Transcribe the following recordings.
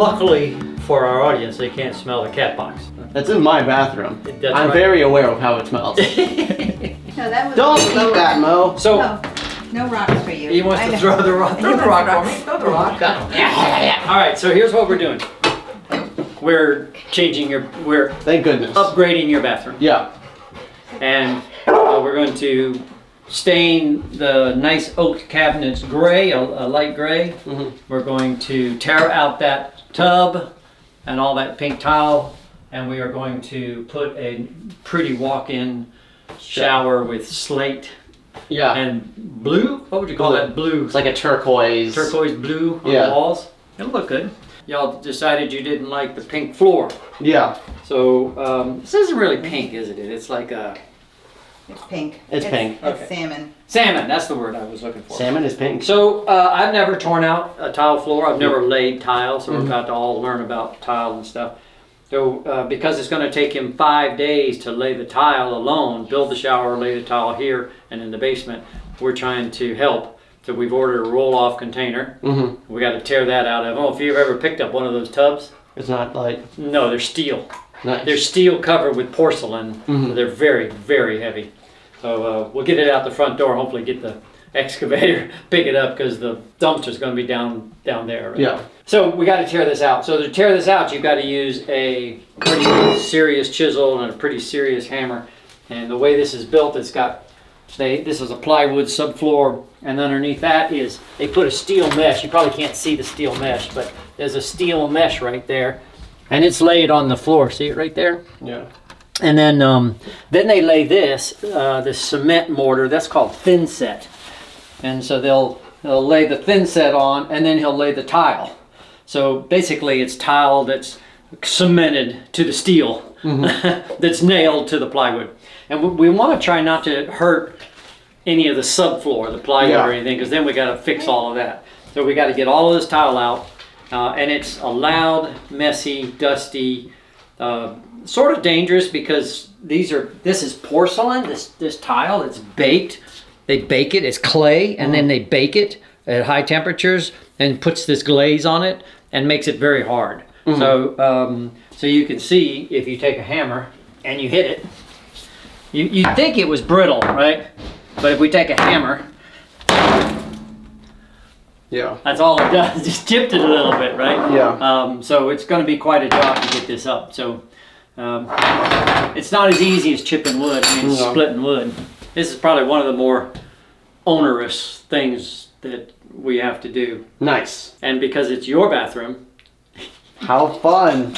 luckily for our audience, they can't smell the cat box. That's in my bathroom. That's I'm right. very aware of how it smells. No, that was Don't eat that, Mo. So no rocks for you. he wants to throw the rock. Throw the rock for me. Throw the rock. All right. So here's what we're doing. We're we're Thank goodness. upgrading your bathroom, Yeah. and we're going to stain the nice oak cabinets gray, a light gray. We're going to tear out that tub and all that pink tile, and we are going to put a pretty walk-in shower with slate Yeah. and blue. What would you call that? Blue. It's like a turquoise. Turquoise blue on Yeah. the walls. It'll look good. Y'all decided you didn't like the pink floor. Yeah. So this isn't really pink, is it? It's like a It's pink. It's pink. It's Okay. salmon. salmon. That's the word I was looking for. Salmon is pink. So I've never torn out a tile floor. I've never laid tile, so we're about to all learn about tile and stuff. So because it's going to take him 5 days to lay the tile alone, build the shower, lay the tile here and in the basement, we're trying to help. So we've ordered a roll-off container. We got to tear that out of. I don't know if you've ever picked up one of those tubs. It's not like. No, they're steel. Nice. They're steel covered with porcelain. They're very, very heavy. So we'll get it out the front door. Hopefully, get the excavator, pick it up because the dumpster's going to be down there. Right? Yeah. So we got to tear this out. So to tear this out, you've got to use a pretty serious chisel and a pretty serious hammer. And the way this is built, it's got this is a plywood subfloor, and underneath that is they put a steel mesh. You probably can't see the steel mesh, but there's a steel mesh right there, and it's laid on the floor. See it right there? Yeah. And then they lay this cement mortar. That's called thin set, and so they'll lay the thin set on, and then he'll lay the tile. So basically, it's tile that's cemented to the steel, that's nailed to the plywood. And we want to try not to hurt any of the subfloor, the plywood or anything, because then we got to fix all of that. So we got to get all of this tile out, and it's a loud, messy, dusty, sort of dangerous because this is porcelain. This tile, it's baked. They bake it. It's clay, and then they bake it at high temperatures and puts this glaze on it and makes it very hard. So you can see if you take a hammer and you hit it. You'd think it was brittle, right? But if we take a hammer, Yeah. that's all it does. Just chipped it a little bit, right? Yeah. So it's going to be quite a job to get this up. So it's not as easy as chipping wood. I mean, splitting wood. This is probably one of the more onerous things that we have to do. Nice. And because it's your bathroom. How fun.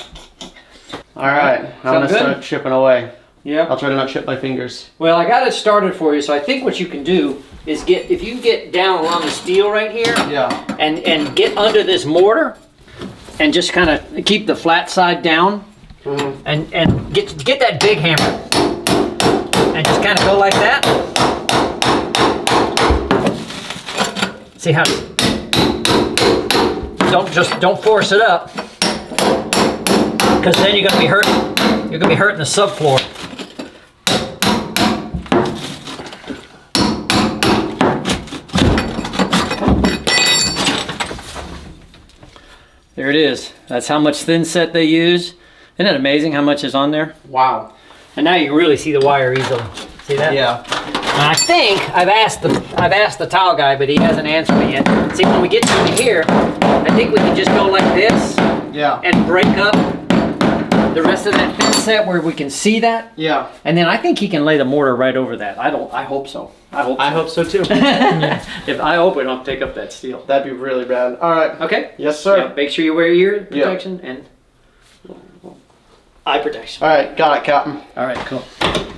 All right. I'm going to start chipping away. Yeah. I'll try to not chip my fingers. Well, I got it started for you, so I think what you can do is if you can get down along the steel right here, Yeah. and get under this mortar, and just kind of keep the flat side down, and get that big hammer, and just kind of go like that. See how? Don't force it up, because then you're gonna be hurting. You're gonna be hurting the subfloor. There it is. That's how much thin set they use. Isn't it amazing how much is on there? Wow. And now you can really see the wire easily. See that? Yeah. And I think I've asked the tile guy, but he hasn't answered me yet. See, when we get to here, I think we can just go like this. Yeah. And break up the rest of that thin set where we can see that. Yeah. And then I think he can lay the mortar right over that. I hope so. I hope so too. I hope we don't pick up that steel. That'd be really bad. All right. Okay? Yes, sir. Yeah, make sure you wear ear protection and eye protection. All right. Got it, Captain. All right, cool.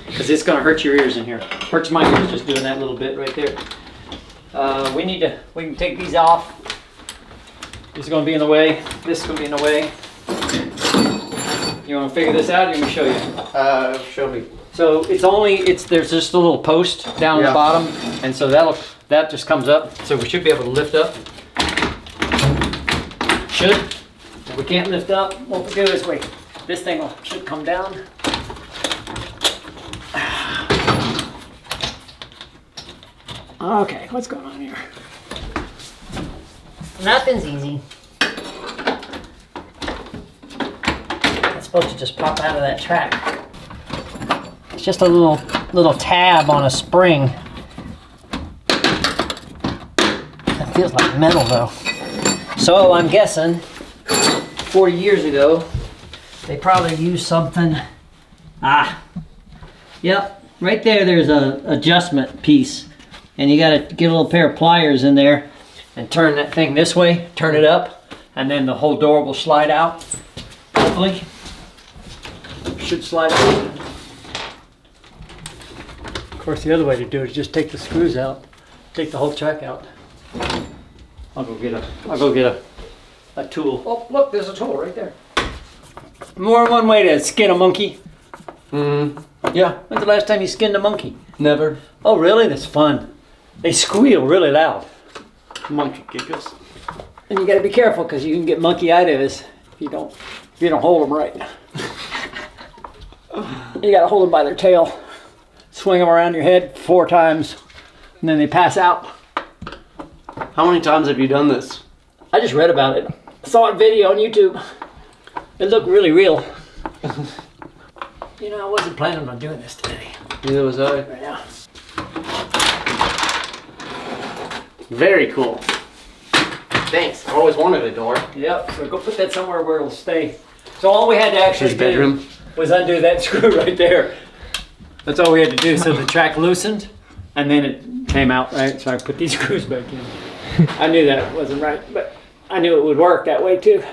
Because it's going to hurt your ears in here. Hurts my ears just doing that little bit right there. We can take these off. This is going to be in the way. This is going to be in the way. You want to figure this out? Or you want me to show you? Show me. So there's just a little post down the bottom, and so that just comes up. So we should be able to lift up. Should. If we can't lift up, what we'll do is this thing should come down. Okay, what's going on here? Nothing's easy. supposed to just pop out of that track. It's just a little tab on a spring. That feels like metal though. So I'm guessing 40 years ago, they probably used something. Yep, right there's a adjustment piece. And you gotta get a little pair of pliers in there and turn that thing this way, turn it up, and then the whole door will slide out. Hopefully. Should slide out. Of course, the other way to do it is just take the screws out, take the whole track out. I'll go get a tool. Oh, look, there's a tool right there. More than one way to skin a monkey. Yeah. When's the last time you skinned a monkey? Never. Oh, really? That's fun. They squeal really loud. Monkey giggles. And you gotta be careful because you can get monkey-itis if you don't hold them right. You gotta hold them by their tail, swing them around your head 4 times, and then they pass out. How many times have you done this? I just read about it. I saw a video on YouTube. It looked really real. You know, I wasn't planning on doing this today. Neither was I. Yeah. Very cool. Thanks. I always wanted a door. Yep, so go put that somewhere where it'll stay. So all we had to actually His bedroom. do was undo that screw right there. That's all we had to do. So the track loosened and then it came out, right? So I put these screws back in. I knew that wasn't right, but I knew it would work that way too.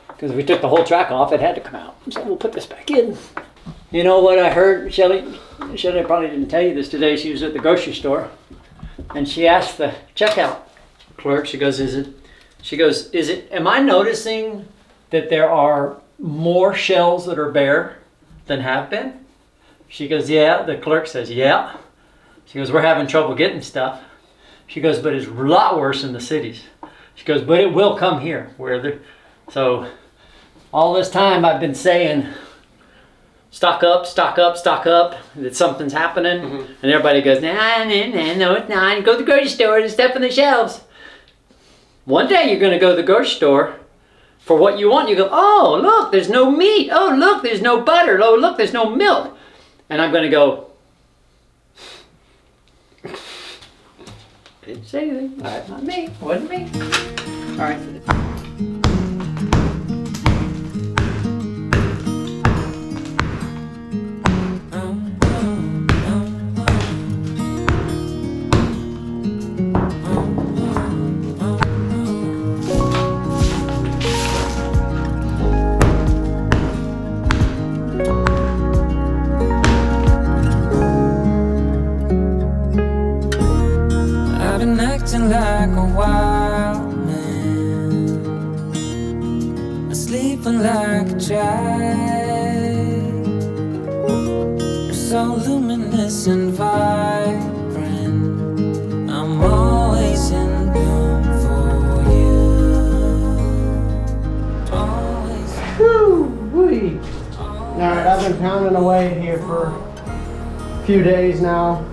Because if we took the whole track off, it had to come out. So we'll put this back in. You know what I heard, Shelly probably didn't tell you this today. She was at the grocery store and she asked the checkout clerk, she goes, am I noticing that there are more shelves that are bare than have been? She goes, yeah. The clerk says, yeah. She goes, we're having trouble getting stuff. She goes, but it's a lot worse in the cities. She goes, but it will come here. So all this time I've been saying, stock up, stock up, stock up, that something's happening. And everybody goes, nah, no, it's not. Go to the grocery store and stuff on the shelves. One day you're going to go to the grocery store for what you want. You go, oh, look, there's no meat. Oh, look, there's no butter. Oh, look, there's no milk. And I'm going to go, didn't say anything. All right, not me. Wasn't me. All right. Like a wild man, sleeping like a child. You're so luminous and vibrant. I'm always in bloom for you. Always. Woo-wee. Alright, I've been pounding away here for a few days now,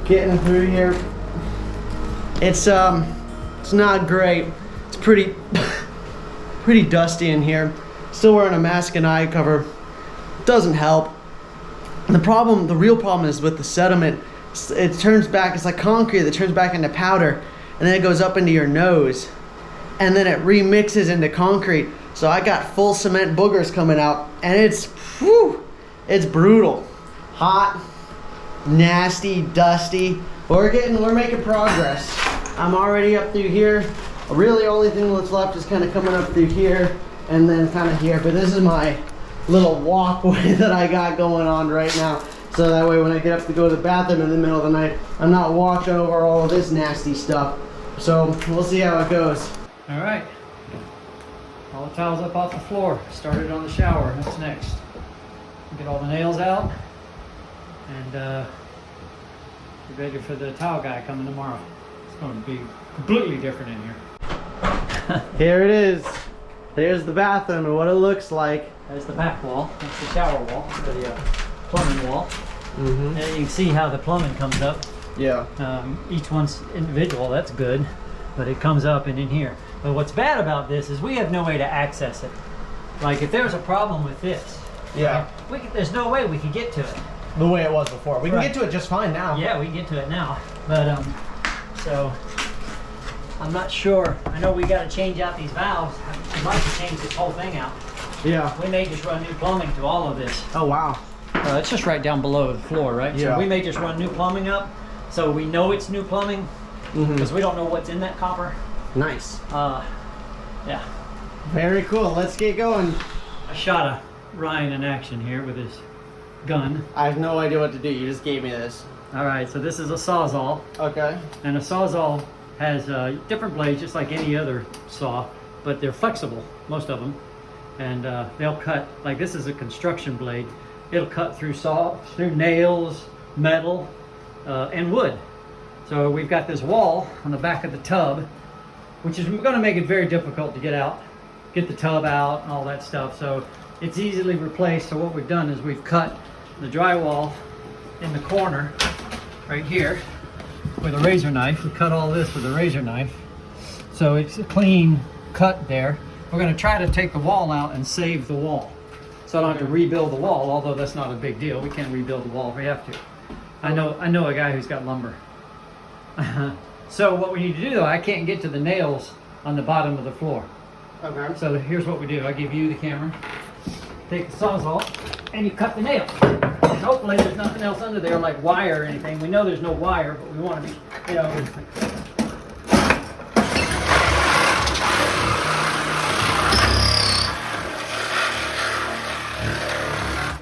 getting through here. It's not great. It's pretty dusty in here. Still wearing a mask and eye cover. Doesn't help. The real problem is with the sediment. It turns back, it's like concrete that turns back into powder, and then it goes up into your nose, and then it remixes into concrete. So I got full cement boogers coming out, and it's brutal. Hot, nasty, dusty. But we're making progress. I'm already up through here. Really, only thing that's left is kind of coming up through here and then kind of here. But this is my little walkway that I got going on right now. So that way when I get up to go to the bathroom in the middle of the night, I'm not walking over all of this nasty stuff. So we'll see how it goes. All right. All the tiles up off the floor. Started on the shower. What's next? Get all the nails out and get ready for the tile guy coming tomorrow. It's going to be completely different in here. Here it is. There's the bathroom and what it looks like. There's the back wall. That's the shower wall. The plumbing wall. And you can see how the plumbing comes up. Yeah. Each one's individual. That's good. But it comes up and in here. But what's bad about this is we have no way to access it. Like if there was a problem with this, Yeah. there's no way we could get to it. The way it was before. We can Right. get to it just fine now. Yeah, we can get to it now. But so I'm not sure. I know we got to change out these valves. I'd like to change this whole thing out. Yeah. We may just run new plumbing to all of this. Oh, wow. It's just right down below the floor, right? Yeah. So we may just run new plumbing up, so we know it's new plumbing, because we don't know what's in that copper. Nice. Yeah. Very cool. Let's get going. I shot a Ryan in action here with his gun. I have no idea what to do. You just gave me this. All right, so this is a Sawzall, Okay. and a Sawzall has different blades, just like any other saw, but they're flexible, most of them, and they'll cut. Like this is a construction blade. It'll cut through nails, metal, and wood. So we've got this wall on the back of the tub, which is going to make it very difficult to get the tub out and all that stuff. So it's easily replaced. So what we've done is we've cut the drywall in the corner right here with a razor knife. We cut all this with a razor knife. So it's a clean cut there. We're going to try to take the wall out and save the wall. So I don't have to rebuild the wall, although that's not a big deal. We can rebuild the wall if we have to. I know a guy who's got lumber. So what we need to do though, I can't get to the nails on the bottom of the floor. Okay. So here's what we do. I give you the camera. Take the Sawzall and you cut the nails. Hopefully there's nothing else under there like wire or anything. We know there's no wire, but we want to be, you know.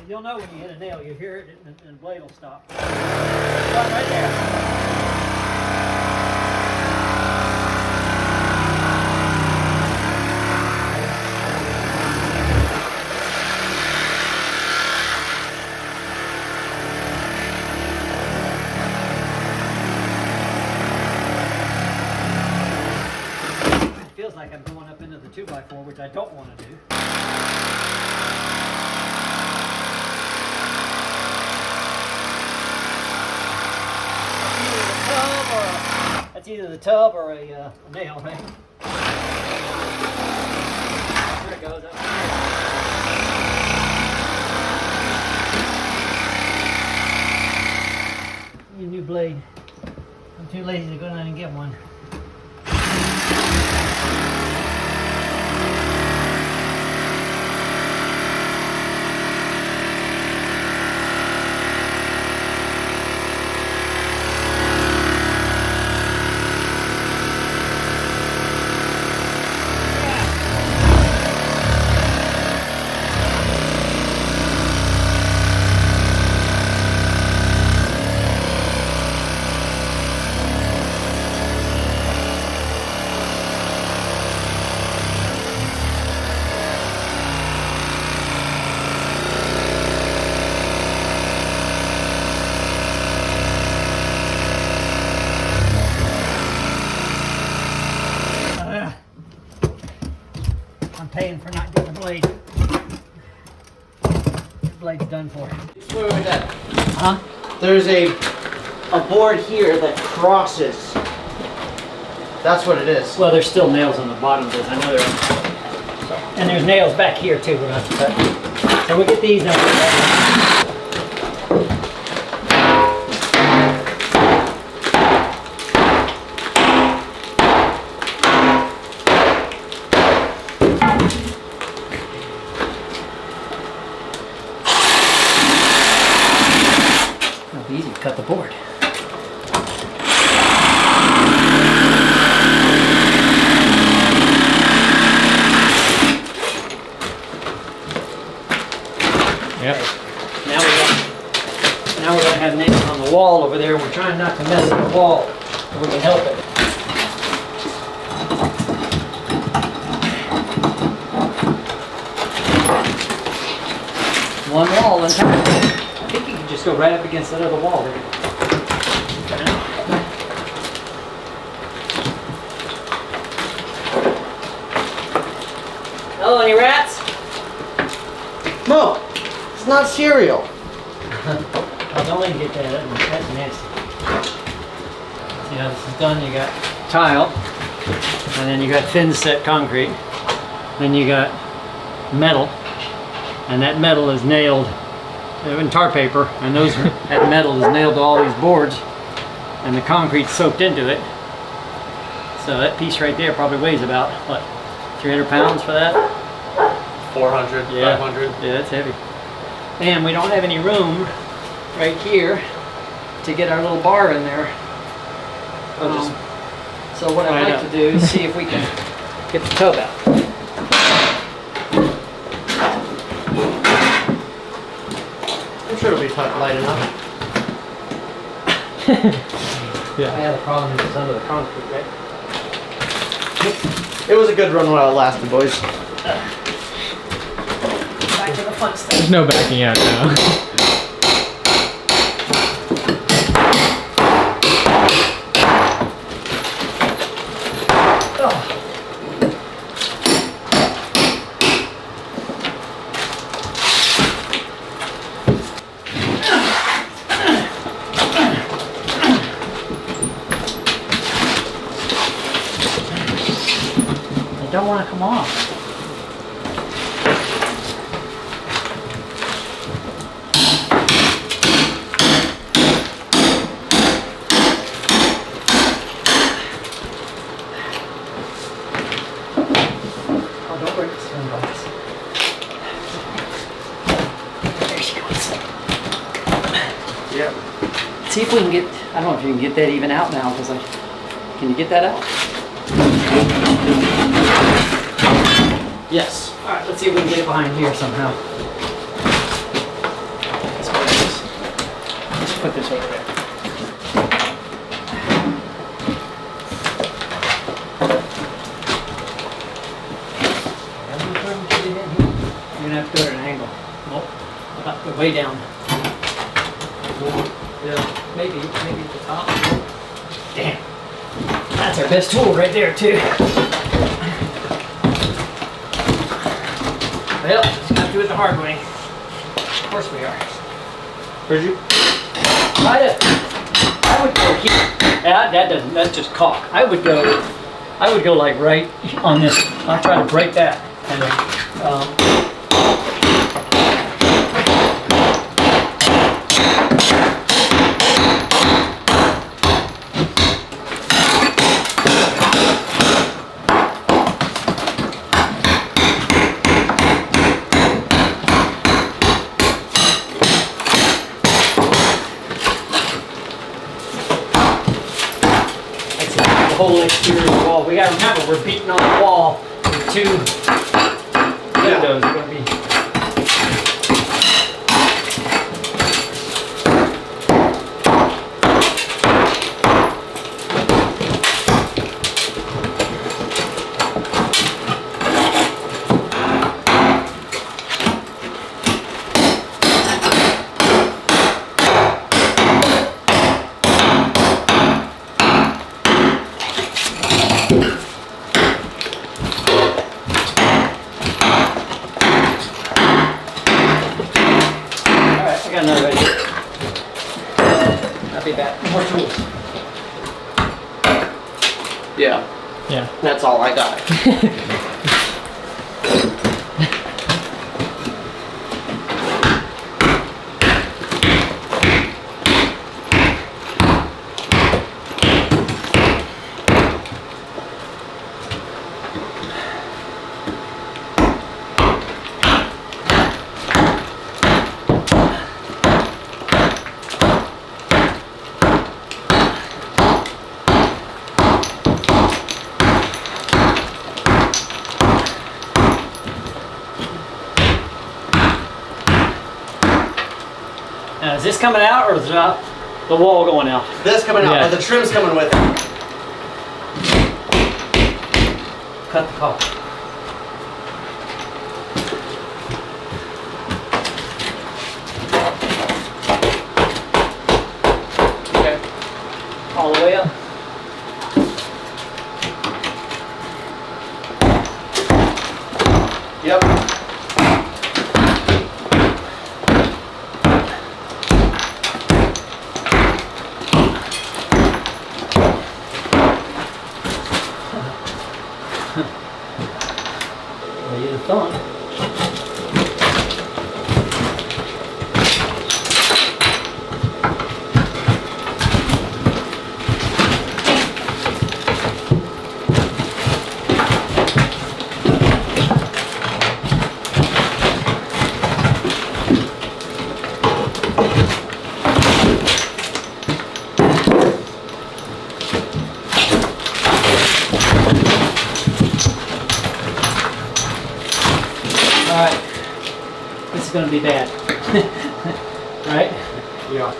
You'll know when you hit a nail, you hear it and the blade will stop. Right there. Feels like I'm going up into the 2x4, which I don't want to do. That's either the tub or a nail, right? There it goes. Up here. Need a new blade. I'm too lazy to go down and get one. Paying for not getting the blade. The blade's done for. Wait, Dad. Huh? There's a board here that crosses. That's what it is. Well, there's still nails on the bottom of this. I know there are. And there's nails back here too. We're gonna have to cut. So we'll get these done. Easy to cut the board. Yep. Now we're gonna have nails on the wall over there. We're trying not to mess with the wall if we can help it. One wall and I think you can just go right up against that other wall there. Hello, any rats? No, it's not cereal. Oh, don't let him get that. That's nasty. See how this is done? You got tile, and then you got thin set concrete. Then you got metal, and that metal is nailed in tar paper, and that metal is nailed to all these boards, and the concrete's soaked into it. So that piece right there probably weighs about, what, 300 pounds for that? 400, Yeah. 500. Yeah, it's heavy. And we don't have any room right here to get our little bar in there. So what I'd like to do is see if we can get the tub out. I'm sure it'll be light enough. I had a problem with it's under the concrete, right? It was a good run while it lasted, boys. Back to the fun stuff. There's no backing out now. They don't want to come off. Oh, don't break the spin box. There she goes. Yep. See if we can get, I don't know if you can get that even out now, because can you get that out? Yes. All right, let's see if we can get it behind here somehow. Let's go like this. Let's put this over there. You're gonna have to go at an angle. Nope. About to go way down. Yeah. Maybe at the top. Damn. That's our best tool right there too. Well, just gotta do it the hard way. Of course we are. Heard you? I would go here. That's just caulk. I would go like right on this. I'll try to break that. And then, the whole exterior wall. We gotta remember we're beating on the wall with two windows. They're gonna be. I got another right here. I'll be back. More tools. Yeah. Yeah. That's all I got. Now, is this coming out or is the wall going out? This coming out, Yeah. but the trim's coming with it. Cut the caulk. Okay. All the way up. Yep. Well, you're the thumb. gonna be bad. Right? Yeah.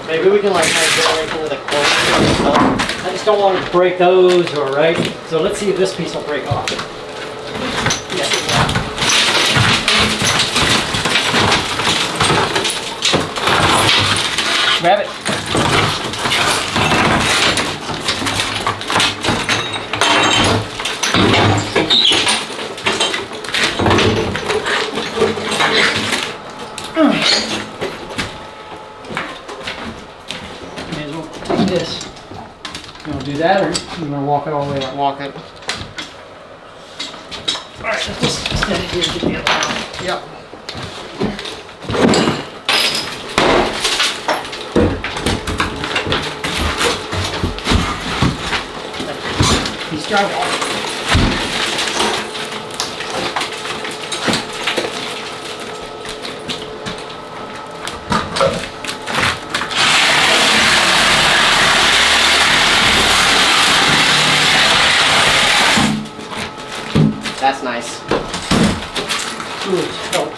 Maybe we can like go into the corner and stuff. I just don't want to break those, or right? So let's see if this piece will break off. Yes, it will. Grab it. May as well take this. You want to do that, or you want to walk it all the way up? Walk it. All right, let's just extend it here to get the other one. Yep. Piece of drywall. That's nice. Ooh, it's help.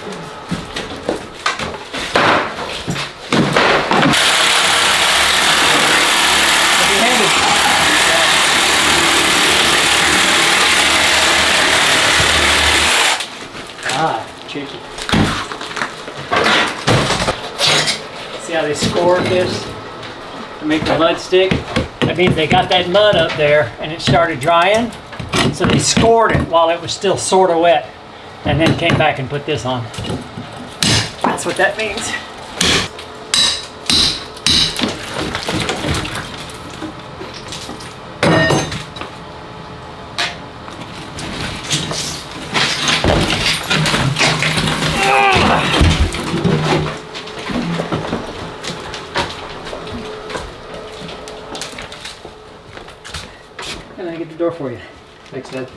Cheeky. See how they scored this to make the mud stick? That means they got that mud up there and it started drying, so they scored it while it was still sort of wet, and then came back and put this on. That's what that means. And I get the door for you. Thanks, Dad.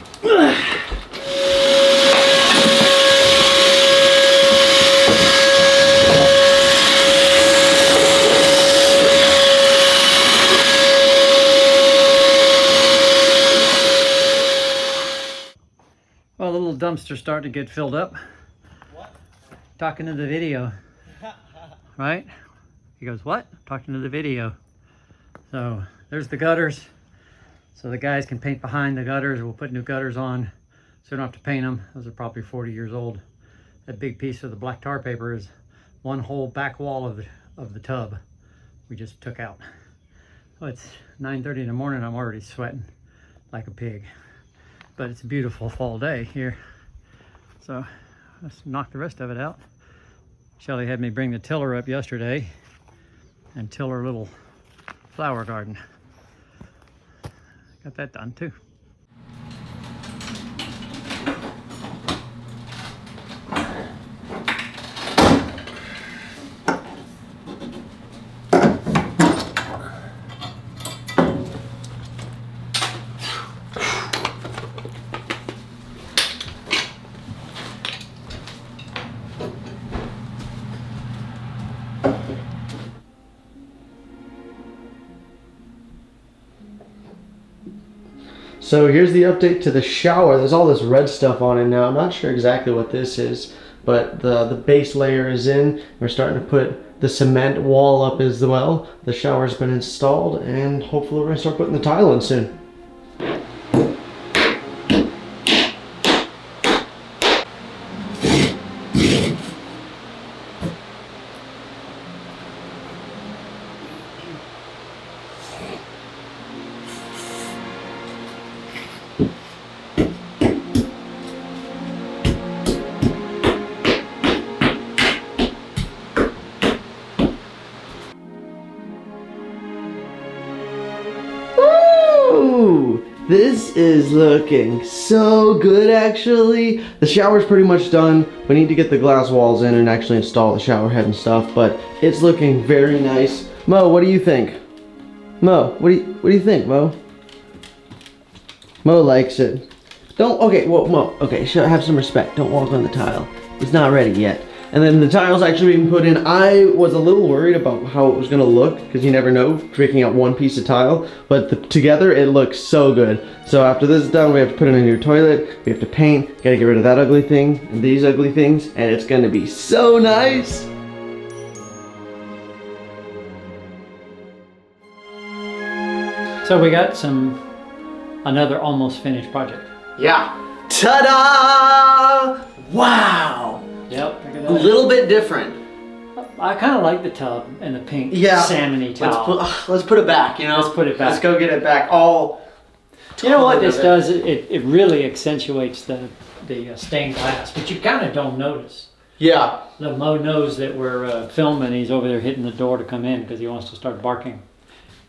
Well, the little dumpster's starting to get filled up. What? Talking to the video. Right? He goes, what? Talking to the video. So there's the gutters. So the guys can paint behind the gutters. We'll put new gutters on, so we don't have to paint them. Those are probably 40 years old. That big piece of the black tar paper is one whole back wall of the tub we just took out. Oh, it's 9:30 in the morning. I'm already sweating like a pig. But it's a beautiful fall day here. So let's knock the rest of it out. Shelly had me bring the tiller up yesterday and till her little flower garden. Got that done too. So here's the update to the shower. There's all this red stuff on it now. I'm not sure exactly what this is, but the base layer is in. We're starting to put the cement wall up as well. The shower's been installed, and hopefully we're gonna start putting the tile in soon. Woo! This is looking so good, actually. The shower's pretty much done. We need to get the glass walls in and actually install the shower head and stuff, but it's looking very nice. Mo, what do you think? Mo, what do you think, Mo? Mo likes it. Don't, okay, well, Mo, okay, have some respect. Don't walk on the tile. It's not ready yet. And then the tile's actually being put in. I was a little worried about how it was gonna look because you never know, picking out one piece of tile. But together it looks so good. So after this is done, we have to put in a new toilet. We have to paint. Gotta get rid of that ugly thing and these ugly things, and it's gonna be so nice. So we got another almost finished project. Yeah. Ta-da! Wow. Yep. Look at A that. little bit different. I kind of like the tub and the pink Yeah. salmon-y towel. Let's put it back, you know? Let's put it back. Let's go get it back. All. You know what this of it. does? It really accentuates the stained glass, but you kind of don't notice. Yeah. The Mo knows that we're filming. He's over there hitting the door to come in because he wants to start barking.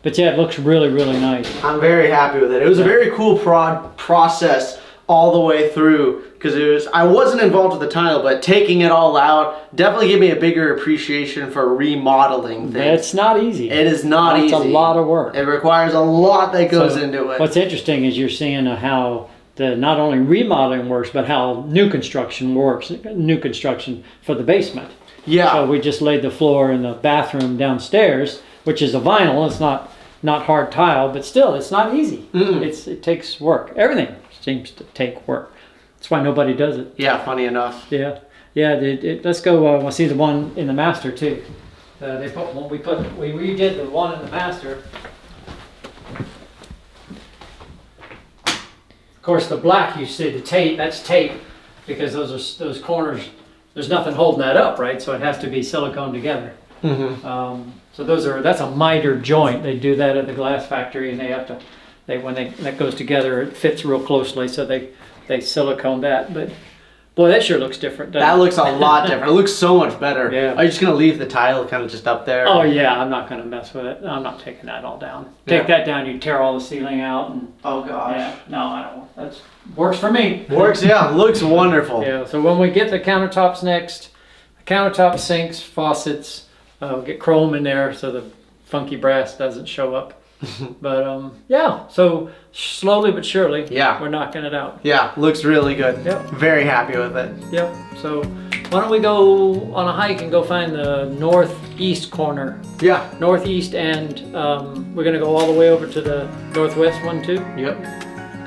But yeah, it looks really, really nice. I'm very happy with it. It was a very cool process all the way through because I wasn't involved with the tile, but taking it all out definitely gave me a bigger appreciation for remodeling things. It's not easy. It is not easy. It's a lot of work. It requires a lot that goes So, into it. What's interesting is you're seeing how the not only remodeling works, but how new construction works. New construction for the basement. Yeah. So we just laid the floor in the bathroom downstairs, which is a vinyl. It's not hard tile, but still, it's not easy. It takes work. Everything seems to take work. That's why nobody does it. Yeah, funny enough. Yeah, yeah. Let's go. We'll see the one in the master too. We redid the one in the master. Of course, the black you see the tape. That's tape because those corners. There's nothing holding that up, right? So it has to be silicone together. So that's a miter joint. They do that at the glass factory, and that goes together, it fits real closely. So they silicone that. But boy, that sure looks different. Doesn't That it? looks a lot different. It looks so much better. Yeah. Are you just gonna leave the tile kind of just up there? Oh yeah, I'm not gonna mess with it. I'm not taking that all down. Take that down, you tear all the ceiling out, and Oh gosh. yeah, no, I don't. That works for me. Works. Yeah. Looks wonderful. Yeah. So when we get the countertops next, countertop sinks, faucets, we'll get chrome in there so the funky brass doesn't show up. But yeah, so slowly but surely, Yeah. we're knocking it out. Yeah. Looks really good. Yep. Very happy with it. Yep. So why don't we go on a hike and go find the northeast corner, Yeah. northeast, and we're gonna go all the way over to the northwest one too. Yep.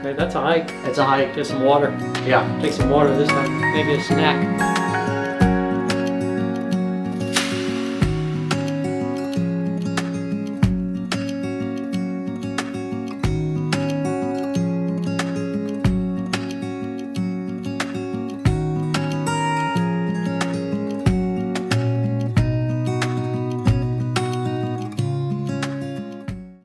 Okay, that's a hike. It's a hike. Get some water. Yeah. Take some water this time. Maybe a snack.